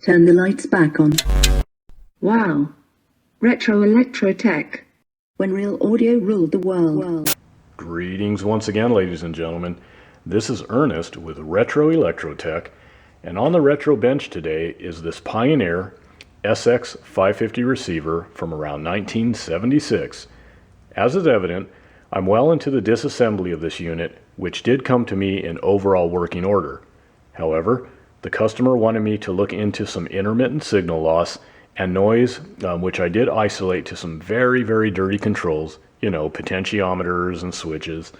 Turn the lights back on. Wow. Retro electro tech. When real audio ruled the world. Greetings once again, ladies and gentlemen. This is Ernest with Retro Electrotech, and on the retro bench today is this Pioneer SX550 receiver from around 1976. As is evident, I'm well into the disassembly of this unit, which did come to me in overall working order. However, the customer wanted me to look into some intermittent signal loss and noise, which I did isolate to some very, very dirty controls, potentiometers and switches.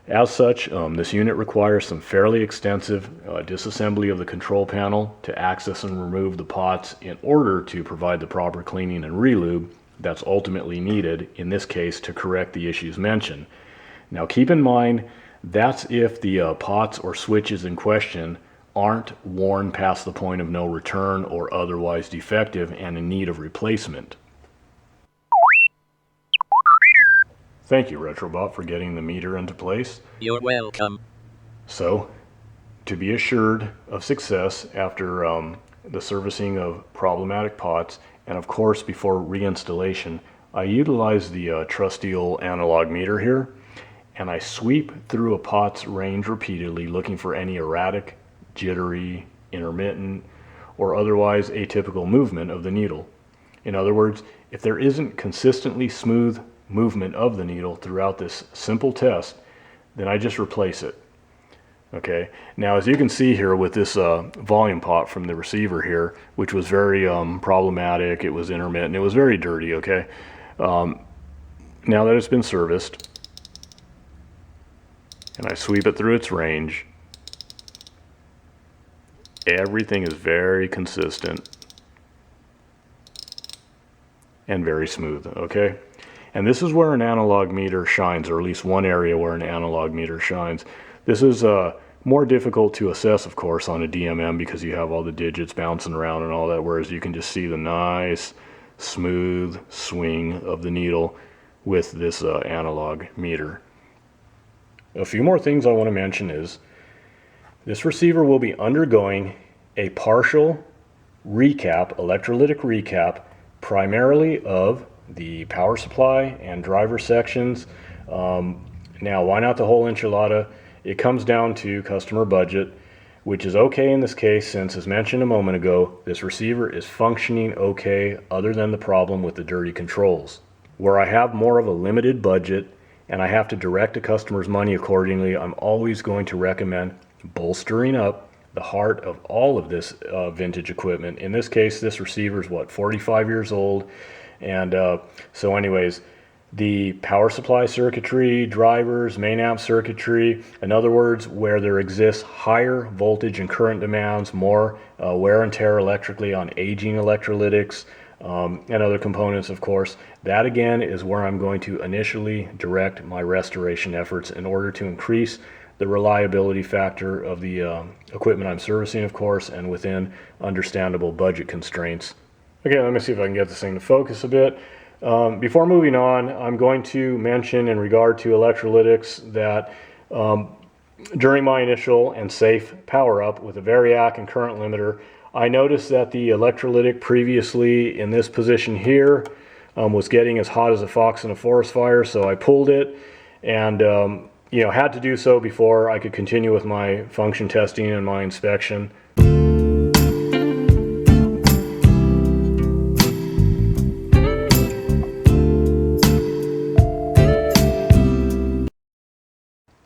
As such, this unit requires some fairly extensive disassembly of the control panel to access and remove the pots in order to provide the proper cleaning and relube that's ultimately needed, in this case, to correct the issues mentioned. Now keep in mind, that's if the pots or switches in question aren't worn past the point of no return or otherwise defective and in need of replacement. Thank you, Retrobot, for getting the meter into place. You're welcome. So, to be assured of success after the servicing of problematic pots, and of course before reinstallation, I utilize the trusty old analog meter here, and I sweep through a pot's range repeatedly looking for any erratic, jittery, intermittent, or otherwise atypical movement of the needle. In other words, if there isn't consistently smooth movement of the needle throughout this simple test, then I just replace it. Okay, now as you can see here with this volume pot from the receiver here, which was very problematic, it was intermittent, it was very dirty, okay? Now that it's been serviced, and I sweep it through its range, everything is very consistent and very smooth, okay? And this is where an analog meter shines, or at least one area where an analog meter shines. This is more difficult to assess, of course, on a DMM because you have all the digits bouncing around and all that, whereas you can just see the nice, smooth swing of the needle with this analog meter. A few more things I want to mention is this receiver will be undergoing a partial recap, electrolytic recap, primarily of the power supply and driver sections. Now, why not the whole enchilada? It comes down to customer budget, which is okay in this case since, as mentioned a moment ago, this receiver is functioning okay other than the problem with the dirty controls. Where I have more of a limited budget and I have to direct a customer's money accordingly, I'm always going to recommend bolstering up the heart of all of this vintage equipment. In this case, this receiver is 45 years old. And so anyways, the power supply circuitry, drivers, main amp circuitry, in other words, where there exists higher voltage and current demands, more wear and tear electrically on aging electrolytics, and other components, of course, that again is where I'm going to initially direct my restoration efforts in order to increase the reliability factor of the equipment I'm servicing, of course, and within understandable budget constraints. Okay, let me see if I can get this thing to focus a bit. Before moving on, I'm going to mention in regard to electrolytics that during my initial and safe power up with a variac and current limiter, I noticed that the electrolytic previously in this position here was getting as hot as a fox in a forest fire, so I pulled it and had to do so before I could continue with my function testing and my inspection.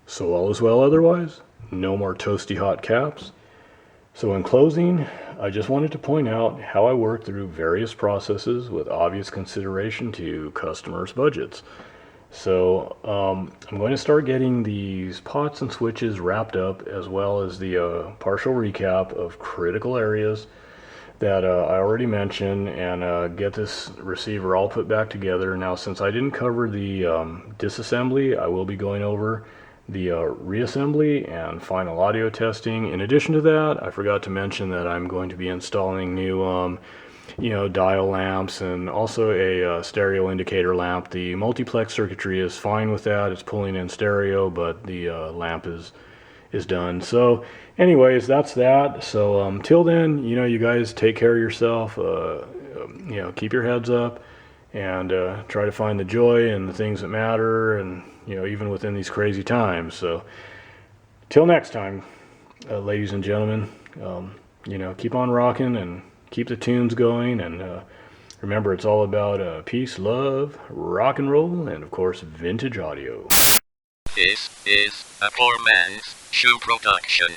So all is well otherwise, no more toasty hot caps. So in closing, I just wanted to point out how I work through various processes with obvious consideration to customers' budgets. So I'm going to start getting these pots and switches wrapped up, as well as the partial recap of critical areas that I already mentioned, and get this receiver all put back together. Now, since I didn't cover the disassembly, I will be going over the reassembly and final audio testing. In addition to that, I forgot to mention that I'm going to be installing new dial lamps and also a stereo indicator lamp. The multiplex circuitry is fine with that, it's pulling in stereo, but the lamp is is done. So anyways, that's that. So till then, you know, you guys take care of yourself. You know, keep your heads up and try to find the joy in the things that matter, and you know, even within these crazy times. So till next time, ladies and gentlemen, you know, keep on rocking and keep the tunes going, and remember, it's all about peace, love, rock and roll, and of course, vintage audio. This is a poor man's shoe production.